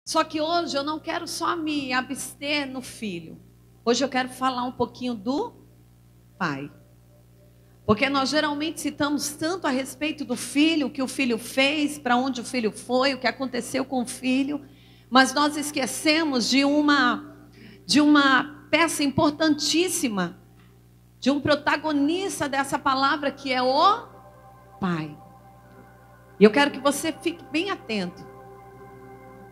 Só que hoje eu não quero só me abster no filho. Hoje eu quero falar um pouquinho do pai. Porque nós geralmente citamos tanto a respeito do filho, o que o filho fez, para onde o filho foi, o que aconteceu com o filho. Mas nós esquecemos de uma peça importantíssima, de um protagonista dessa palavra, que é o pai. E eu quero que você fique bem atento.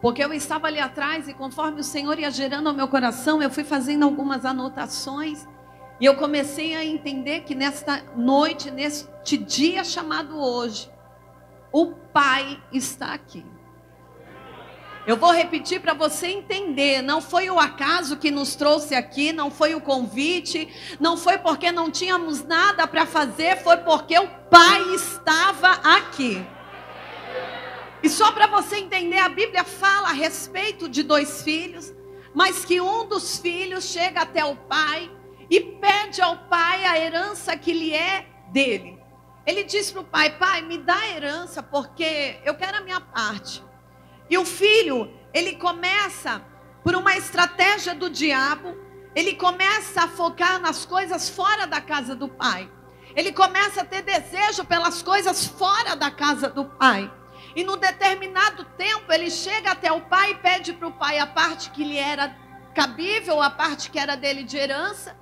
Porque eu estava ali atrás e conforme o Senhor ia gerando ao meu coração, eu fui fazendo algumas anotações. E eu comecei a entender que nesta noite, neste dia chamado hoje, o Pai está aqui. Eu vou repetir para você entender, não foi o acaso que nos trouxe aqui, não foi o convite, não foi porque não tínhamos nada para fazer, foi porque o Pai estava aqui. E só para você entender, a Bíblia fala a respeito de 2 filhos, mas que um dos filhos chega até o pai e pede ao pai a herança que lhe é dele. Ele diz para o pai: pai, me dá a herança porque eu quero a minha parte. E o filho, ele começa, por uma estratégia do diabo, ele começa a focar nas coisas fora da casa do pai. Ele começa a ter desejo pelas coisas fora da casa do pai. E num determinado tempo ele chega até o pai e pede para o pai a parte que lhe era cabível, a parte que era dele de herança.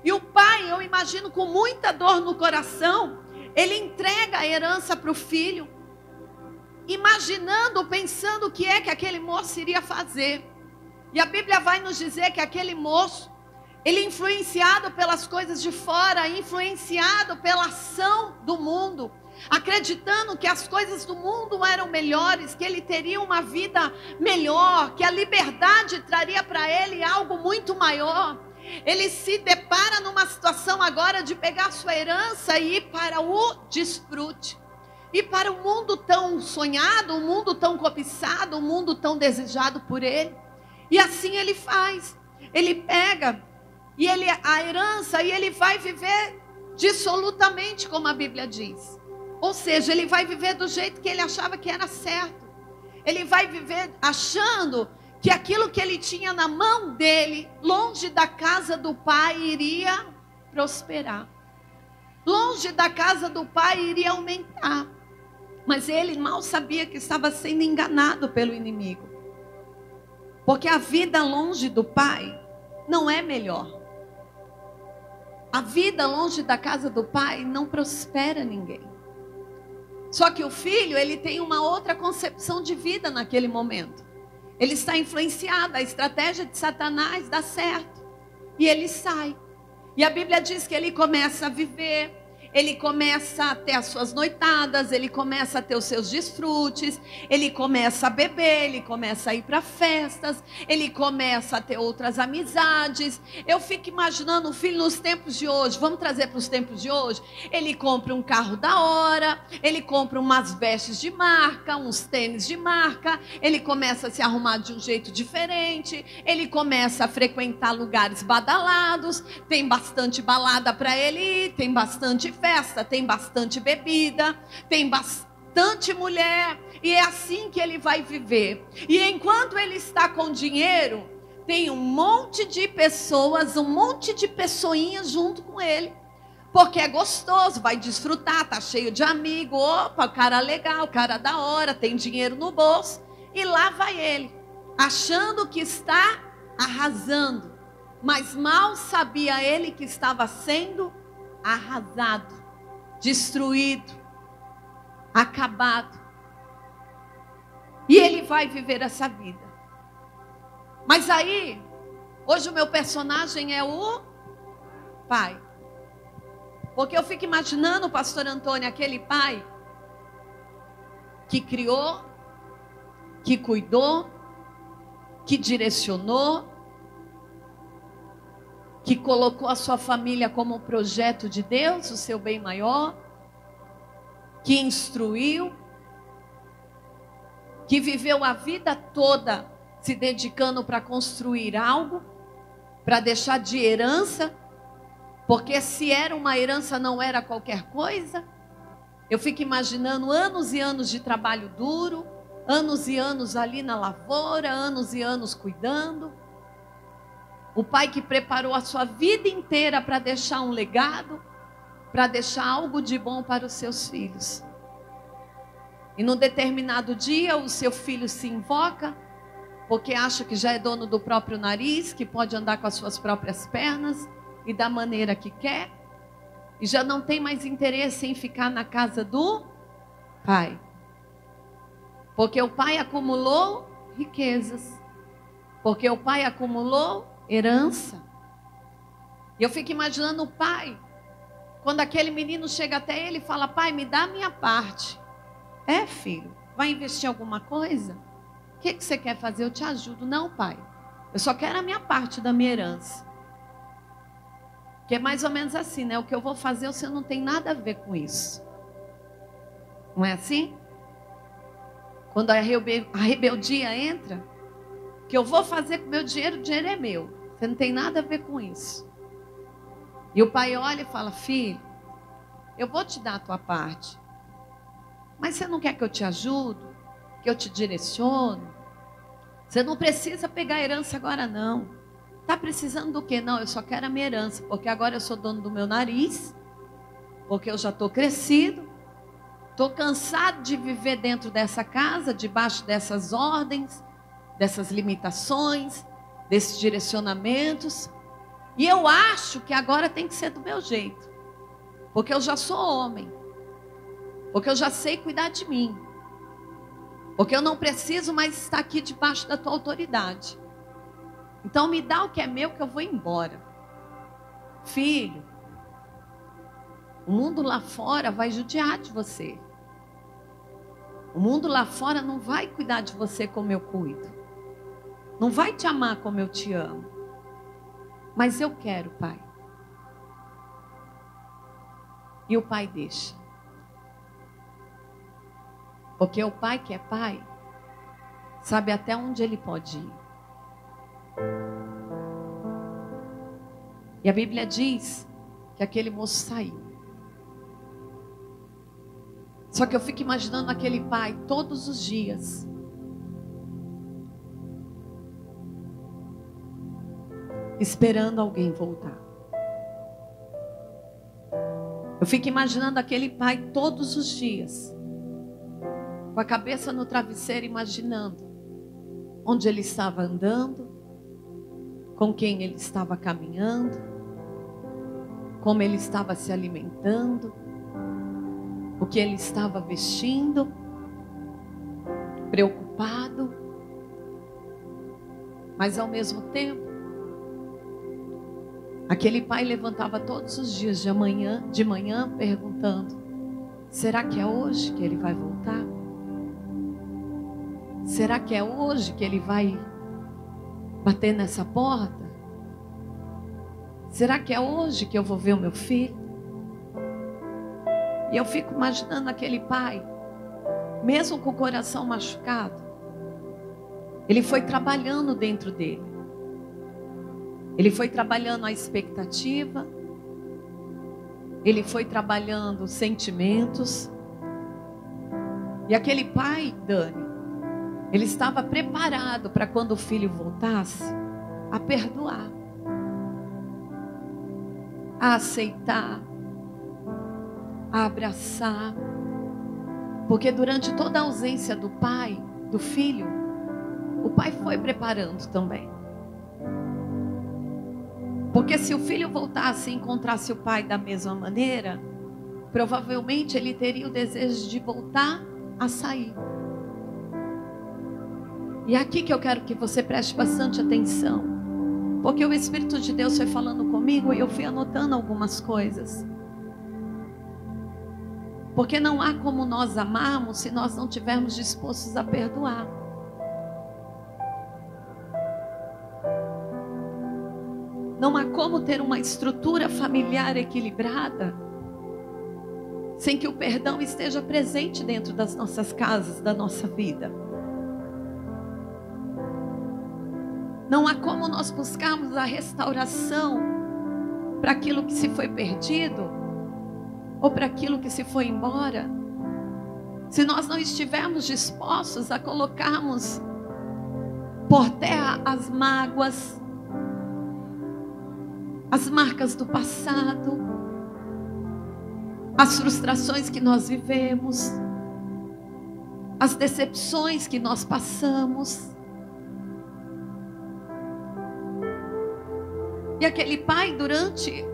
E o pai, eu imagino com muita dor no coração, ele entrega a herança para o filho, imaginando, pensando o que é que aquele moço iria fazer. E a Bíblia vai nos dizer que aquele moço, ele influenciado pelas coisas de fora, influenciado pela ação do mundo, acreditando que as coisas do mundo eram melhores, que ele teria uma vida melhor, que a liberdade traria para ele algo muito maior. Ele se depara numa situação agora de pegar sua herança e ir para o desfrute. E para o mundo tão sonhado, o mundo tão cobiçado, o mundo tão desejado por ele. E assim ele faz. Ele pega a herança e ele vai viver dissolutamente, como a Bíblia diz. Ou seja, ele vai viver do jeito que ele achava que era certo. Ele vai viver achando que aquilo que ele tinha na mão dele, longe da casa do pai, iria prosperar. Longe da casa do pai iria aumentar. Mas ele mal sabia que estava sendo enganado pelo inimigo. Porque a vida longe do pai não é melhor. A vida longe da casa do pai não prospera ninguém. Só que o filho, ele tem uma outra concepção de vida naquele momento. Ele está influenciado, a estratégia de Satanás dá certo. E ele sai. E a Bíblia diz que ele começa a viver, ele começa a ter as suas noitadas, ele começa a ter os seus desfrutes, ele começa a beber, ele começa a ir para festas, ele começa a ter outras amizades. Eu fico imaginando o filho nos tempos de hoje, vamos trazer para os tempos de hoje, ele compra um carro da hora, ele compra umas vestes de marca, uns tênis de marca, ele começa a se arrumar de um jeito diferente, ele começa a frequentar lugares badalados, tem bastante balada para ele ir, tem bastante festa, tem bastante bebida, tem bastante mulher, e é assim que ele vai viver. E enquanto ele está com dinheiro, tem um monte de pessoas, um monte de pessoinhas junto com ele, porque é gostoso, vai desfrutar, tá cheio de amigo, opa, cara legal, cara da hora, tem dinheiro no bolso, e lá vai ele, achando que está arrasando, mas mal sabia ele que estava sendo arrasado, destruído, acabado. E ele vai viver essa vida. Mas aí, hoje o meu personagem é o pai. Porque eu fico imaginando, pastor Antônio, aquele pai que criou, que cuidou, que direcionou, que colocou a sua família como um projeto de Deus, o seu bem maior, que instruiu, que viveu a vida toda se dedicando para construir algo, para deixar de herança, porque se era uma herança não era qualquer coisa. Eu fico imaginando anos e anos de trabalho duro, anos e anos ali na lavoura, anos e anos cuidando. O pai que preparou a sua vida inteira para deixar um legado, para deixar algo de bom para os seus filhos. E num determinado dia o seu filho se invoca, porque acha que já é dono do próprio nariz, que pode andar com as suas próprias pernas e da maneira que quer. E já não tem mais interesse em ficar na casa do pai. Porque o pai acumulou riquezas. Porque o pai acumulou herança. E eu fico imaginando o pai, quando aquele menino chega até ele e fala: pai, me dá a minha parte. É, filho, vai investir alguma coisa? O que você quer fazer? Eu te ajudo. Não, pai, eu só quero a minha parte da minha herança. Que é mais ou menos assim, né? O que eu vou fazer, você não tem nada a ver com isso. Não é assim? Quando a rebeldia entra, o que eu vou fazer com o dinheiro é meu. Você não tem nada a ver com isso. E o pai olha e fala: filho, eu vou te dar a tua parte. Mas você não quer que eu te ajude? Que eu te direcione? Você não precisa pegar a herança agora não. Está precisando do quê? Não, eu só quero a minha herança, porque agora eu sou dono do meu nariz, porque eu já estou crescido, estou cansado de viver dentro dessa casa, debaixo dessas ordens, dessas limitações, desses direcionamentos, e eu acho que agora tem que ser do meu jeito, porque eu já sou homem, porque eu já sei cuidar de mim, porque eu não preciso mais estar aqui debaixo da tua autoridade. Então me dá o que é meu, que eu vou embora. Filho, o mundo lá fora vai judiar de você. O mundo lá fora não vai cuidar de você como eu cuido. Não vai te amar como eu te amo. Mas eu quero, pai. E o pai deixa. Porque o pai que é pai, sabe até onde ele pode ir. E a Bíblia diz que aquele moço saiu. Só que eu fico imaginando aquele pai todos os dias. Esperando alguém voltar. Eu fico imaginando aquele pai todos os dias. Com a cabeça no travesseiro, imaginando onde ele estava andando, com quem ele estava caminhando, como ele estava se alimentando, o que ele estava vestindo, preocupado, mas ao mesmo tempo, aquele pai levantava todos os dias de manhã perguntando: será que é hoje que ele vai voltar? Será que é hoje que ele vai bater nessa porta? Será que é hoje que eu vou ver o meu filho? E eu fico imaginando aquele pai, mesmo com o coração machucado, ele foi trabalhando dentro dele. Ele foi trabalhando a expectativa, ele foi trabalhando os sentimentos. E aquele pai, Dani, ele estava preparado para quando o filho voltasse, a perdoar, a aceitar, a abraçar. Porque durante toda a ausência do pai, do filho, o pai foi preparando também. Porque se o filho voltasse e encontrasse o pai da mesma maneira, provavelmente ele teria o desejo de voltar a sair. E é aqui que eu quero que você preste bastante atenção. Porque o Espírito de Deus foi falando comigo e eu fui anotando algumas coisas. Porque não há como nós amarmos se nós não estivermos dispostos a perdoar. Não há como ter uma estrutura familiar equilibrada sem que o perdão esteja presente dentro das nossas casas, da nossa vida. Não há como nós buscarmos a restauração para aquilo que se foi perdido ou para aquilo que se foi embora se nós não estivermos dispostos a colocarmos por terra as mágoas, as marcas do passado, as frustrações que nós vivemos, as decepções que nós passamos. E aquele pai, durante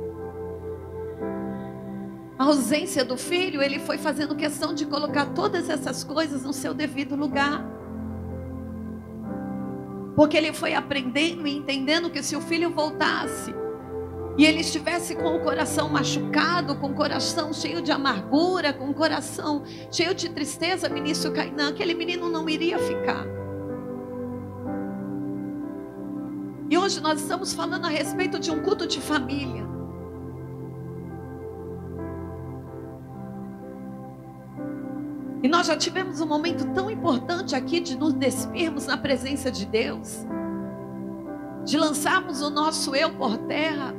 a ausência do filho, ele foi fazendo questão de colocar todas essas coisas no seu devido lugar. Porque ele foi aprendendo e entendendo que se o filho voltasse e ele estivesse com o coração machucado, com o coração cheio de amargura, com o coração cheio de tristeza, ministro Cainã, aquele menino não iria ficar. E hoje nós estamos falando a respeito de um culto de família. E nós já tivemos um momento tão importante aqui de nos despirmos na presença de Deus, de lançarmos o nosso eu por terra.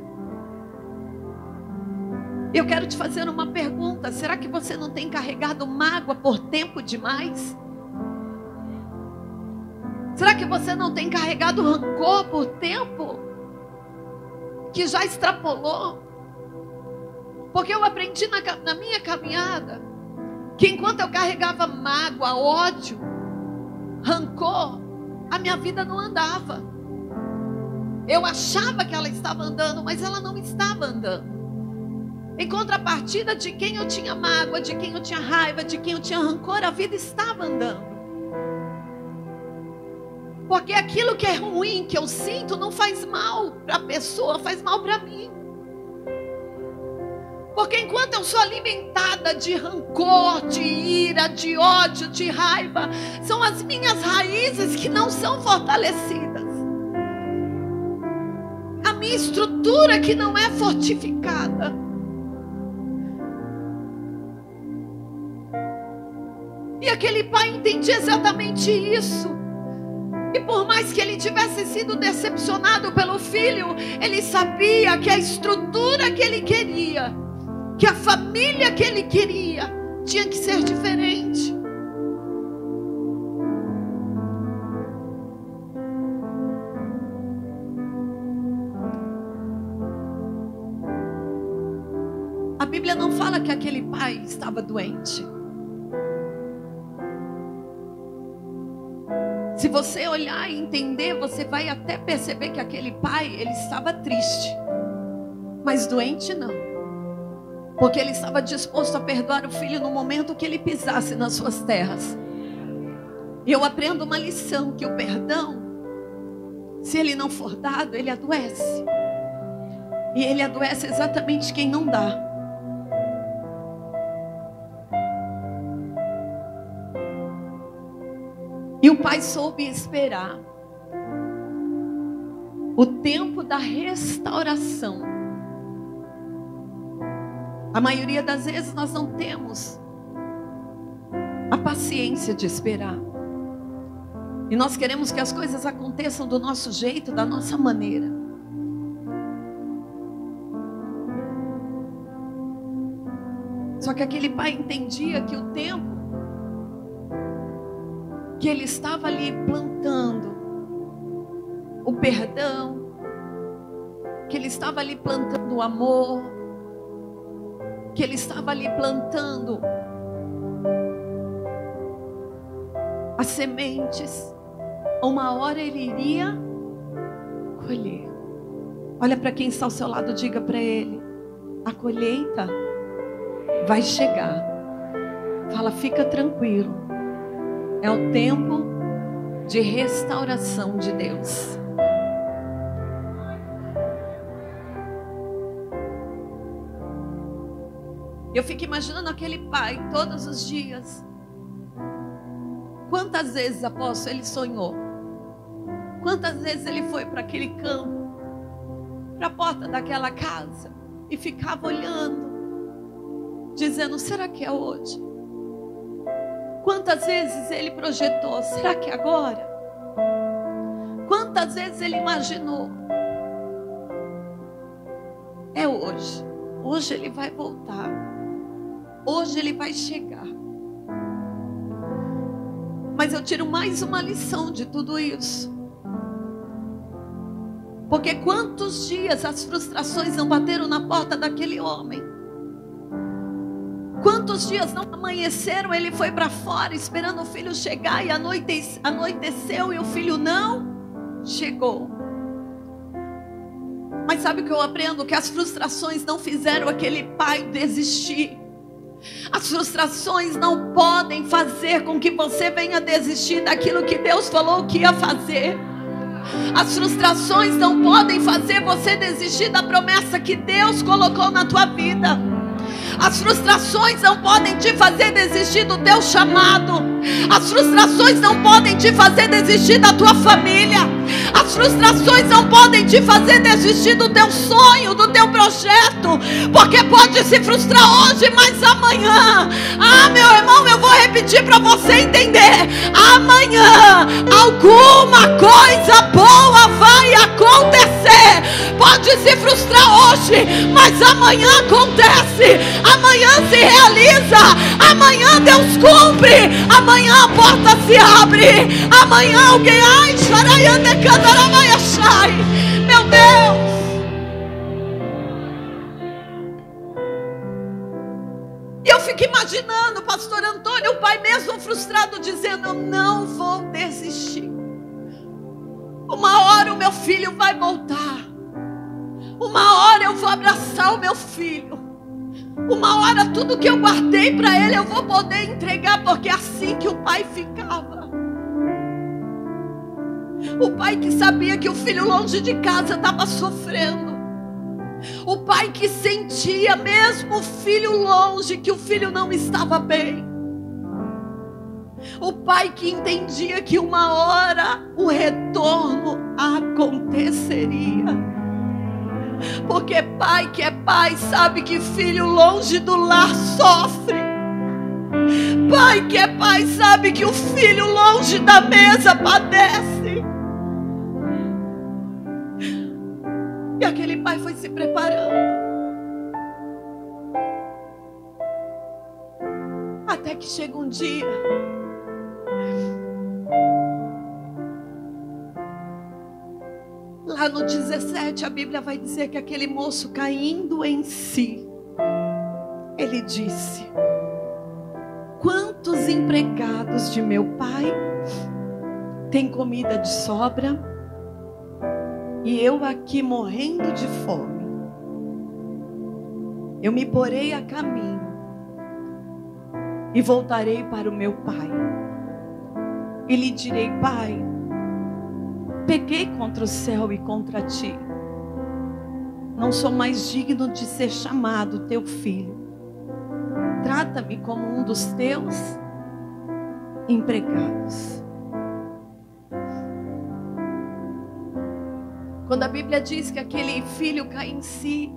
Eu quero te fazer uma pergunta: será que você não tem carregado mágoa por tempo demais? Será que você não tem carregado rancor por tempo que já extrapolou? Porque eu aprendi na minha caminhada que enquanto eu carregava mágoa, ódio, rancor, a minha vida não andava. Eu achava que ela estava andando, mas ela não estava andando. Em contrapartida de quem eu tinha mágoa, de quem eu tinha raiva, de quem eu tinha rancor, a vida estava andando. Porque aquilo que é ruim, que eu sinto, não faz mal para a pessoa, faz mal para mim. Porque enquanto eu sou alimentada de rancor, de ira, de ódio, de raiva, são as minhas raízes que não são fortalecidas. A minha estrutura que não é fortificada. E aquele pai entendia exatamente isso. E por mais que ele tivesse sido decepcionado pelo filho, ele sabia que a estrutura que ele queria, que a família que ele queria, tinha que ser diferente. A Bíblia não fala que aquele pai estava doente. Se você olhar e entender, você vai até perceber que aquele pai, ele estava triste, mas doente não. Porque ele estava disposto a perdoar o filho no momento que ele pisasse nas suas terras. E eu aprendo uma lição, que o perdão, se ele não for dado, ele adoece. E ele adoece exatamente quem não dá. E o pai soube esperar o tempo da restauração. A maioria das vezes nós não temos a paciência de esperar. E nós queremos que as coisas aconteçam do nosso jeito, da nossa maneira. Só que aquele pai entendia que o tempo que ele estava ali plantando o perdão, que ele estava ali plantando o amor, que ele estava ali plantando as sementes, uma hora ele iria colher. Olha para quem está ao seu lado, diga para ele: a colheita vai chegar. Fala, fica tranquilo. É o tempo de restauração de Deus. Eu fico imaginando aquele pai todos os dias. Quantas vezes, apóstolo, ele sonhou? Quantas vezes ele foi para aquele campo, para a porta daquela casa, e ficava olhando, dizendo: será que é hoje? Quantas vezes ele projetou: será que é agora? Quantas vezes ele imaginou: é hoje. Hoje ele vai voltar. Hoje ele vai chegar. Mas eu tiro mais uma lição de tudo isso. Porque quantos dias as frustrações não bateram na porta daquele homem? Quantos dias não amanheceram, ele foi para fora esperando o filho chegar e anoiteceu e o filho não chegou. Mas sabe o que eu aprendo? Que as frustrações não fizeram aquele pai desistir. As frustrações não podem fazer com que você venha desistir daquilo que Deus falou que ia fazer. As frustrações não podem fazer você desistir da promessa que Deus colocou na tua vida. As frustrações não podem te fazer desistir do teu chamado. As frustrações não podem te fazer desistir da tua família. As frustrações não podem te fazer desistir do teu sonho, do teu projeto. Porque pode se frustrar hoje, mas amanhã, meu irmão, eu vou repetir para você entender. Amanhã alguma coisa boa vai acontecer. Pode se frustrar hoje, mas amanhã acontece. Amanhã se realiza. Amanhã Deus cumpre. Amanhã a porta se abre. Amanhã alguém, meu Deus. E eu fico imaginando, pastor Antônio, o pai mesmo frustrado, dizendo: eu não vou desistir. Uma hora o meu filho vai voltar. Uma hora eu vou abraçar o meu filho. Uma hora tudo que eu guardei para ele eu vou poder entregar, porque é assim que o pai ficava. O pai que sabia que o filho longe de casa estava sofrendo. O pai que sentia, mesmo o filho longe, que o filho não estava bem. O pai que entendia que uma hora o retorno aconteceria. Porque pai que é pai sabe que filho longe do lar sofre. Pai que é pai sabe que o filho longe da mesa padece. E aquele pai foi se preparando. Até que chega um dia. Lá no 17 a Bíblia vai dizer que aquele moço, caindo em si, ele disse: quantos empregados de meu pai têm comida de sobra e eu aqui morrendo de fome? Eu me porei a caminho e voltarei para o meu pai e lhe direi: pai, pequei contra o céu e contra ti. Não sou mais digno de ser chamado teu filho. Trata-me como um dos teus empregados. Quando a Bíblia diz que aquele filho cai em si,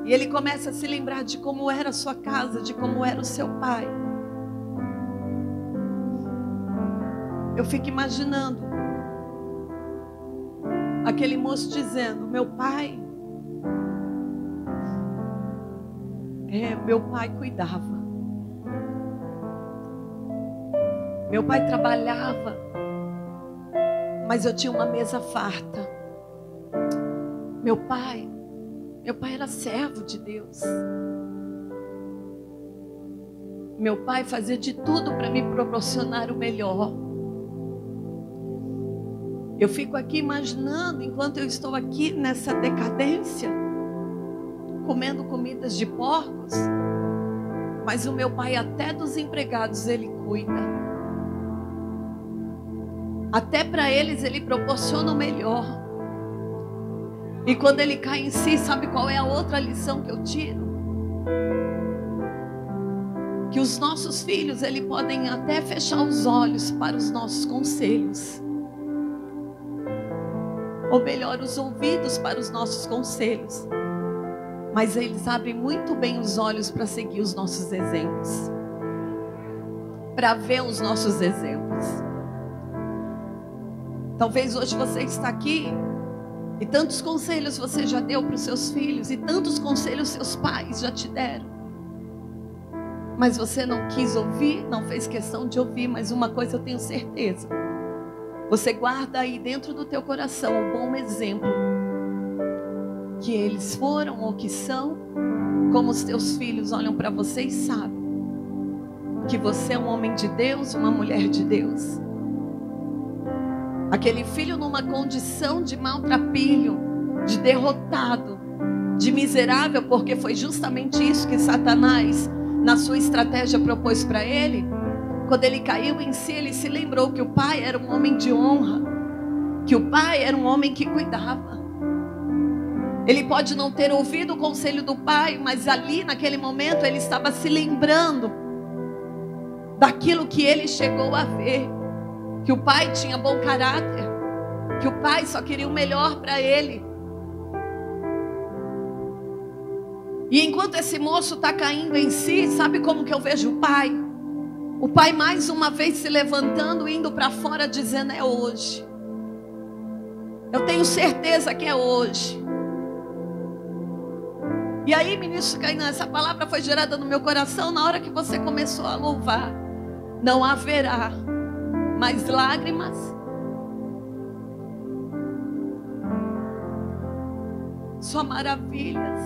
e ele começa a se lembrar de como era a sua casa, de como era o seu pai, eu fico imaginando aquele moço dizendo: meu pai cuidava. Meu pai trabalhava, mas eu tinha uma mesa farta. Meu pai era servo de Deus. Meu pai fazia de tudo para me proporcionar o melhor. Eu fico aqui imaginando, enquanto eu estou aqui nessa decadência, comendo comidas de porcos, mas o meu pai, até dos empregados, ele cuida. Até para eles ele proporciona o melhor. E quando ele cai em si, sabe qual é a outra lição que eu tiro? Que os nossos filhos, eles podem até fechar os olhos para os nossos conselhos. Ou melhor, os ouvidos para os nossos conselhos. Mas eles abrem muito bem os olhos para seguir os nossos exemplos. Para ver os nossos exemplos. Talvez hoje você está aqui e tantos conselhos você já deu para os seus filhos, e tantos conselhos seus pais já te deram. Mas você não quis ouvir, não fez questão de ouvir. Mas uma coisa eu tenho certeza: você guarda aí dentro do teu coração um bom exemplo que eles foram ou que são. Como os teus filhos olham para você e sabem que você é um homem de Deus, uma mulher de Deus. Aquele filho numa condição de maltrapilho, de derrotado, de miserável, porque foi justamente isso que Satanás, na sua estratégia, propôs para ele. Quando ele caiu em si, ele se lembrou que o pai era um homem de honra, que o pai era um homem que cuidava. Ele pode não ter ouvido o conselho do pai, mas ali naquele momento ele estava se lembrando daquilo que ele chegou a ver, que o pai tinha bom caráter, que o pai só queria o melhor para ele. E enquanto esse moço está caindo em si, sabe como que eu vejo o pai? O pai mais uma vez se levantando, indo para fora, dizendo: é hoje. Eu tenho certeza que é hoje. E aí, ministro Kainan, essa palavra foi gerada no meu coração na hora que você começou a louvar. Não haverá mais lágrimas, só maravilhas.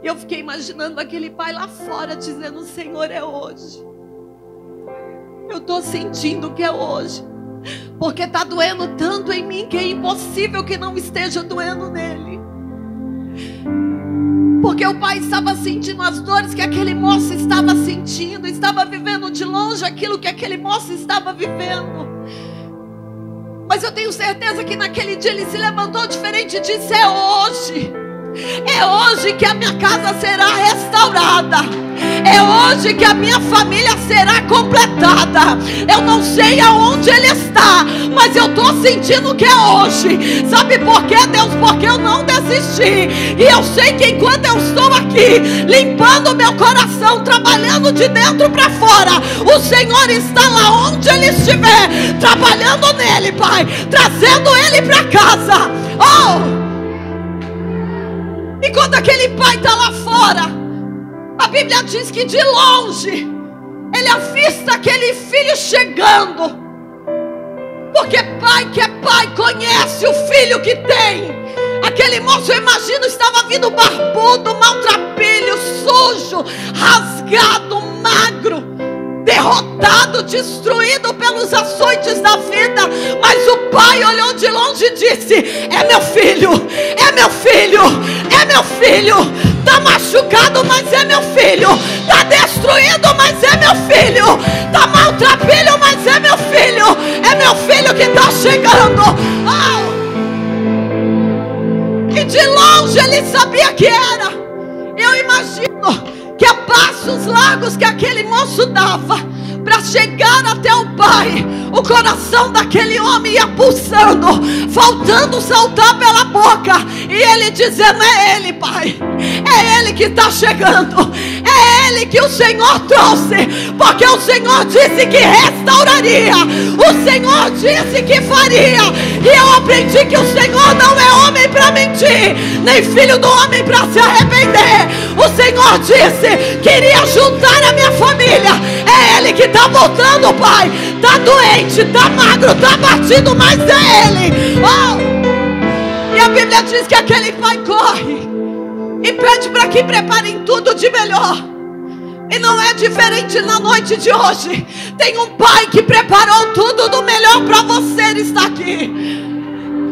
E eu fiquei imaginando aquele pai lá fora dizendo: Senhor, é hoje. Eu estou sentindo que é hoje, porque está doendo tanto em mim que é impossível que não esteja doendo nele. Porque o pai estava sentindo as dores que aquele moço estava sentindo, estava vivendo de longe aquilo que aquele moço estava vivendo. Mas eu tenho certeza que naquele dia ele se levantou diferente e disse: é hoje. É hoje que a minha casa será restaurada. É hoje que a minha família será completada. Eu não sei aonde ele está, mas eu estou sentindo que é hoje. Sabe por quê, Deus? Porque eu não desisti. E eu sei que enquanto eu estou aqui, limpando meu coração, trabalhando de dentro para fora, o Senhor está lá onde ele estiver, trabalhando nele, Pai, trazendo ele para casa. Oh! E quando aquele pai está lá fora, a Bíblia diz que de longe ele avista aquele filho chegando. Porque pai que é pai conhece o filho que tem. Aquele moço, eu imagino, estava vindo barbudo, maltrapilho, sujo, rasgado, magro, derrotado, destruído pelos açoites da vida. Mas o pai olhou de longe e disse: é meu filho, é meu filho, é meu filho. Está machucado, mas é meu filho. Está destruído, mas é meu filho. Está maltrapilho, mas é meu filho. É meu filho que está chegando. Oh! E de longe ele sabia que era. Eu imagino que a passos largos que aquele moço dava para chegar até o pai, o coração daquele homem ia pulsando, faltando saltar pela boca, e ele dizendo: é ele, pai, é ele que está chegando, é ele que o Senhor trouxe, porque o Senhor disse que restauraria, o Senhor disse que faria. E eu aprendi que o Senhor não é homem para mentir, nem filho do homem para se arrepender. O Senhor disse que iria juntar a minha família. É ele que está voltando, pai. Está doente, está magro, está batido, mas é ele. Oh! E a Bíblia diz que aquele pai corre e pede para que preparem tudo de melhor. E não é diferente na noite de hoje. Tem um pai que preparou tudo do melhor para você estar aqui.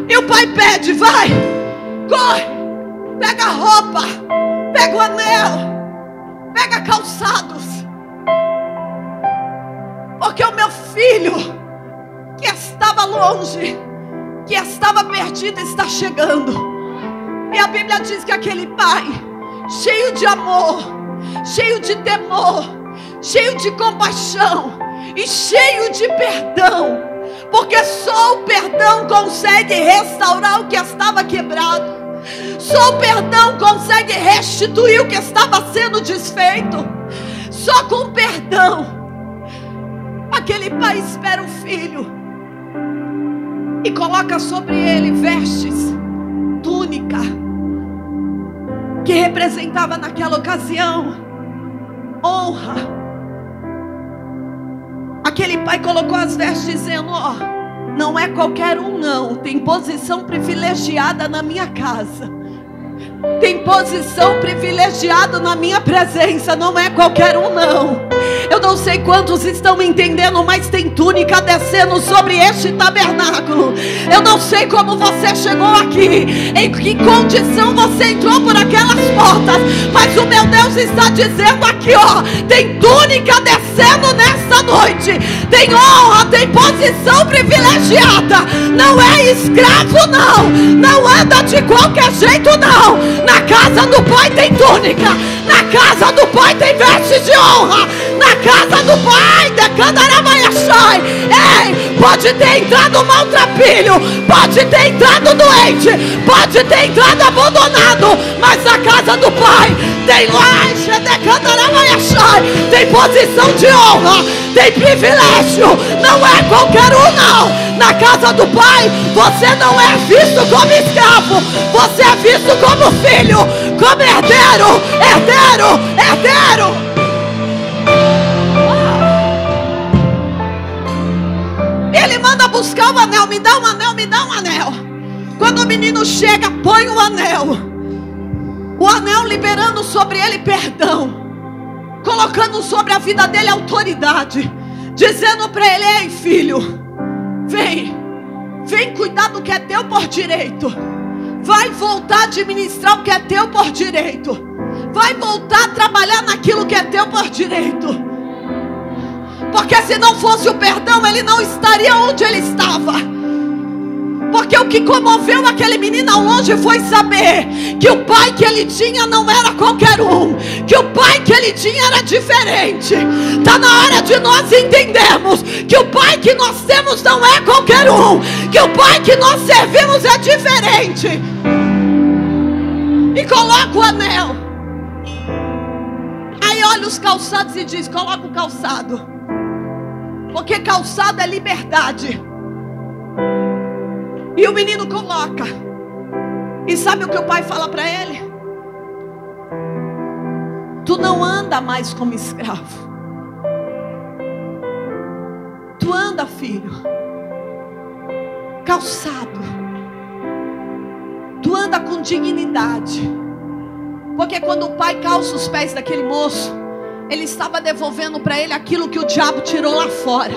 E o pai pede: vai, corre, pega a roupa, pega o anel, pega calçados, porque o meu filho que estava longe, que estava perdido, está chegando. E a Bíblia diz que aquele pai, cheio de amor, cheio de temor, cheio de compaixão e cheio de perdão, porque só o perdão consegue restaurar o que estava quebrado. Só o perdão consegue restituir o que estava sendo desfeito. Só com perdão. Aquele pai espera o filho e coloca sobre ele vestes, túnica, que representava naquela ocasião honra. Aquele pai colocou as vestes dizendo: ó, não é qualquer um não, tem posição privilegiada na minha casa, tem posição privilegiada na minha presença, não é qualquer um não. Eu não sei quantos estão me entendendo, mas tem túnica descendo sobre este tabernáculo. Eu não sei como você chegou aqui, em que condição você entrou por aquelas portas, mas o meu Deus está dizendo aqui, ó, tem túnica descendo nessa noite, tem honra, tem posição privilegiada. Não é escravo não, não anda de qualquer jeito não. Na casa do Pai tem túnica, na casa do Pai tem vestes de honra, na casa do Pai, ei, pode ter entrado maltrapilho, pode ter entrado doente, pode ter entrado abandonado, mas na casa do Pai tem tem posição de honra, tem privilégio, não é qualquer um não. Na casa do Pai você não é visto como escravo, você é visto como filho, como herdeiro. Ele manda buscar o anel, me dá um anel, me dá um anel. Quando o menino chega, põe o anel liberando sobre ele perdão, colocando sobre a vida dele autoridade, dizendo para ele: ei filho, vem cuidar do que é teu por direito, vai voltar a administrar o que é teu por direito, vai voltar a trabalhar naquilo que é teu por direito. Porque se não fosse o perdão, ele não estaria onde ele estava. Porque o que comoveu aquele menino ao longe foi saber que o pai que ele tinha não era qualquer um, que o pai que ele tinha era diferente. Está na hora de nós entendermos que o pai que nós temos não é qualquer um, que o pai que nós servimos é diferente. E coloca o anel. Aí olha os calçados e diz: coloca o calçado, porque calçado é liberdade. E o menino coloca. E sabe o que o pai fala para ele? Tu não anda mais como escravo, tu anda, filho, calçado, tu anda com dignidade. Porque quando o pai calça os pés daquele moço, ele estava devolvendo para ele aquilo que o diabo tirou lá fora,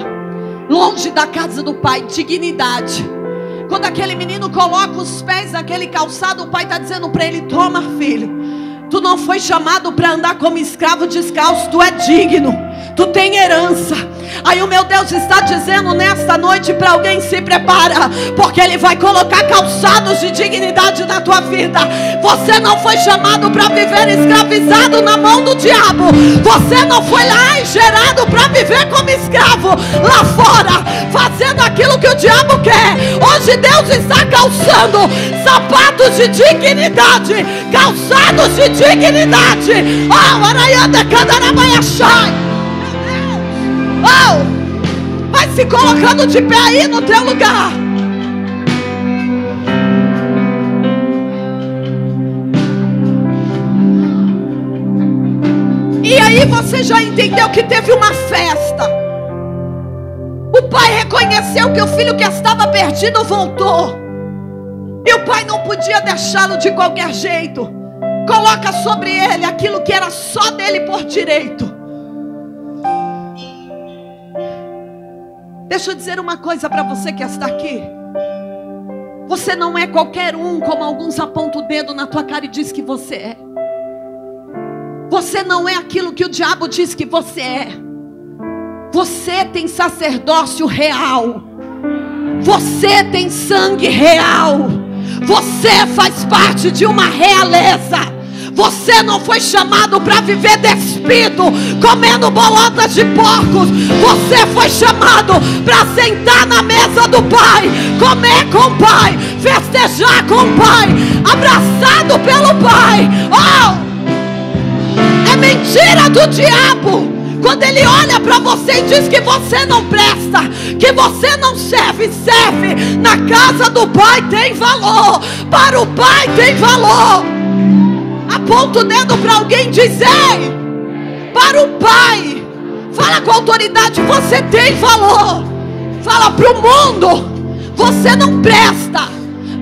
longe da casa do pai: dignidade. Quando aquele menino coloca os pés naquele calçado, o pai está dizendo para ele: toma, filho, tu não foi chamado para andar como escravo descalço, tu é digno, tu tem herança. Aí o meu Deus está dizendo nesta noite para alguém: se prepara, porque Ele vai colocar calçados de dignidade na tua vida. Você não foi chamado para viver escravizado na mão do diabo. Você não foi lá e gerado para viver como escravo lá fora, fazendo aquilo que o diabo quer. Hoje Deus está calçando sapatos de dignidade, calçados de dignidade. Oh, Araianda Candarabaiachai. Oh, vai se colocando de pé aí no teu lugar. E aí você já entendeu que teve uma festa. O pai reconheceu que o filho que estava perdido voltou. E o pai não podia deixá-lo de qualquer jeito. Coloca sobre ele aquilo que era só dele por direito. Deixa eu dizer uma coisa para você que está aqui. Você não é qualquer um, como alguns apontam o dedo na tua cara e diz que você é. Você não é aquilo que o diabo diz que você é. Você tem sacerdócio real. Você tem sangue real. Você faz parte de uma realeza. Você não foi chamado para viver despido, comendo bolotas de porcos. Você foi chamado para sentar na mesa do Pai, comer com o Pai, festejar com o Pai, abraçado pelo Pai. Oh! É mentira do diabo quando ele olha para você e diz que você não presta, que você não serve. Serve na casa do Pai tem valor, para o Pai tem valor. Aponta o dedo para alguém, diz: ei, para o Pai. Fala com autoridade, você tem valor. Fala para o mundo, você não presta.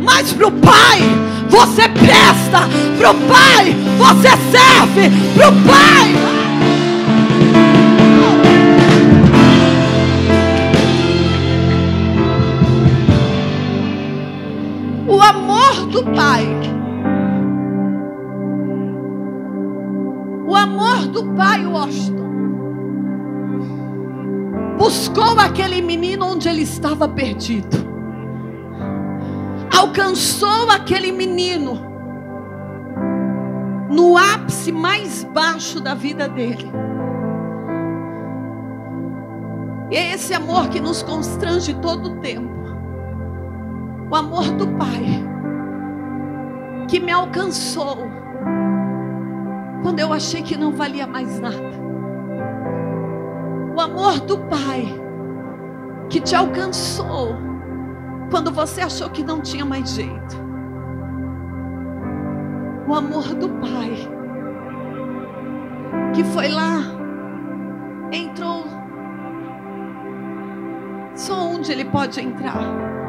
Mas para o Pai, você presta. Para o Pai, você serve. Para o Pai. O amor do Pai. O amor do Pai, Washington, buscou aquele menino onde ele estava perdido. Alcançou aquele menino no ápice mais baixo da vida dele. E é esse amor que nos constrange todo o tempo. O amor do Pai que me alcançou quando eu achei que não valia mais nada. O amor do Pai que te alcançou quando você achou que não tinha mais jeito. O amor do Pai que foi lá, entrou só onde Ele pode entrar.